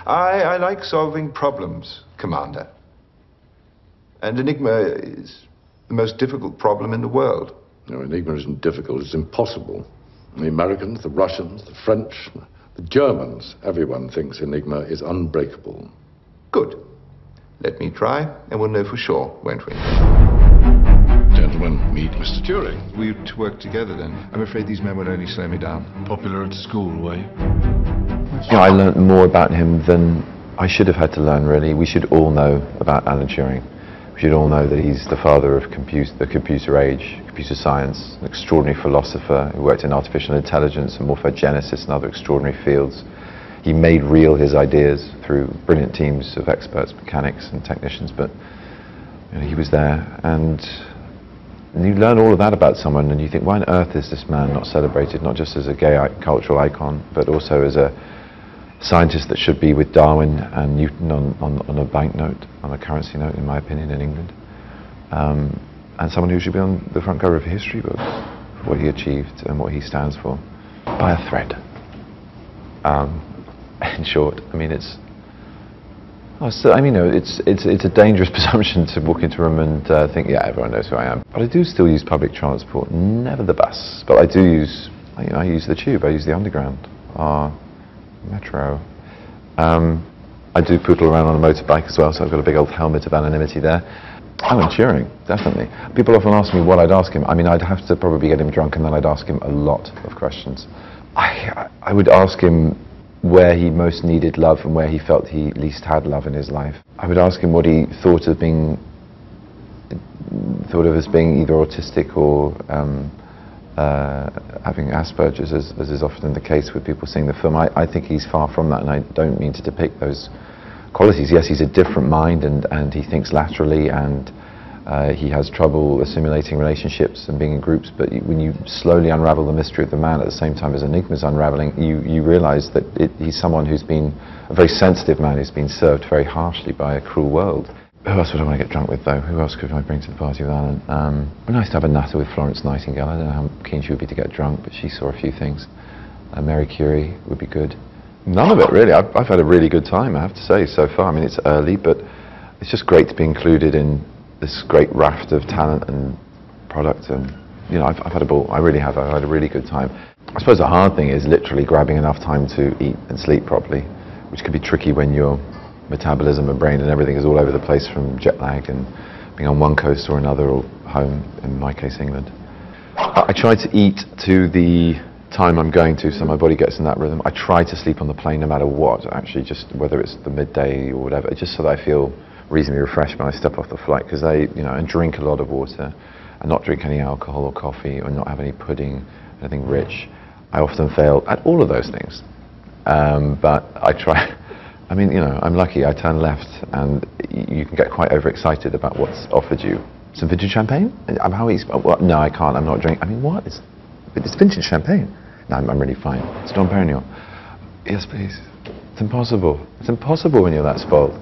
I like solving problems, Commander. And Enigma is the most difficult problem in the world. No, Enigma isn't difficult, it's impossible. The Americans, the Russians, the French, the Germans, everyone thinks Enigma is unbreakable. Good. Let me try, and we'll know for sure, won't we? Gentlemen, meet Mr. Turing. We to work together then. I'm afraid these men would only slow me down. Popular at school, were you? You know, I learnt more about him than I should have had to learn, really. We should all know about Alan Turing. We should all know that he's the father of the computer age, computer science, an extraordinary philosopher who worked in artificial intelligence and morphogenesis and other extraordinary fields. He made real his ideas through brilliant teams of experts, mechanics and technicians, but you know, he was there, and you learn all of that about someone and you think, why on earth is this man not celebrated, not just as a gay cultural icon, but also as a scientist that should be with Darwin and Newton on a banknote, on a currency note, in my opinion, in England. And someone who should be on the front cover of history books for what he achieved and what he stands for. By a thread. In short, I mean, it's a dangerous presumption to walk into a room and think, yeah, everyone knows who I am. But I do still use public transport, never the bus, but I do use, I use the tube, I use the underground, metro. I do poodle around on a motorbike as well, so I've got a big old helmet of anonymity there. Alan Turing, definitely. People often ask me what I'd ask him. I mean, I'd have to probably get him drunk and then I'd ask him a lot of questions. I would ask him where he most needed love and where he felt he least had love in his life. I would ask him what he thought of as being either autistic or having Asperger's, as is often the case with people seeing the film. I think he's far from that, and I don't mean to depict those qualities. Yes, he's a different mind, and he thinks laterally, and he has trouble assimilating relationships and being in groups, but when you slowly unravel the mystery of the man at the same time as Enigma's unraveling, you realize that he's someone who's been a very sensitive man who's been served very harshly by a cruel world. Who else would I want to get drunk with, though? Who else could I bring to the party with Alan? It'd be nice to have a natter with Florence Nightingale. I don't know how keen she would be to get drunk, but she saw a few things. Mary Curie would be good. None of it, really. I've had a really good time, I have to say, so far. I mean, it's early, but it's just great to be included in this great raft of talent and product, and you know, I've had a ball. I really have. I've had a really good time. I suppose the hard thing is literally grabbing enough time to eat and sleep properly, which can be tricky when your metabolism and brain and everything is all over the place from jet lag and being on one coast or another, or home, in my case England. I try to eat to the time I'm going to, so my body gets in that rhythm. I try to sleep on the plane no matter what, actually, just whether it's the midday or whatever, just so that I feel reasonably refreshed when I step off the flight, because and drink a lot of water and not drink any alcohol or coffee or not have any pudding, anything rich. I often fail at all of those things, but I try. I mean, I'm lucky. I turn left and you can get quite overexcited about what's offered you. Some vintage champagne? How easy? Well, no, I can't. I'm not drinking. I mean, what? It's vintage champagne. No, I'm really fine. It's Dom Perignon. Yes, please. It's impossible. It's impossible when you're that spoiled.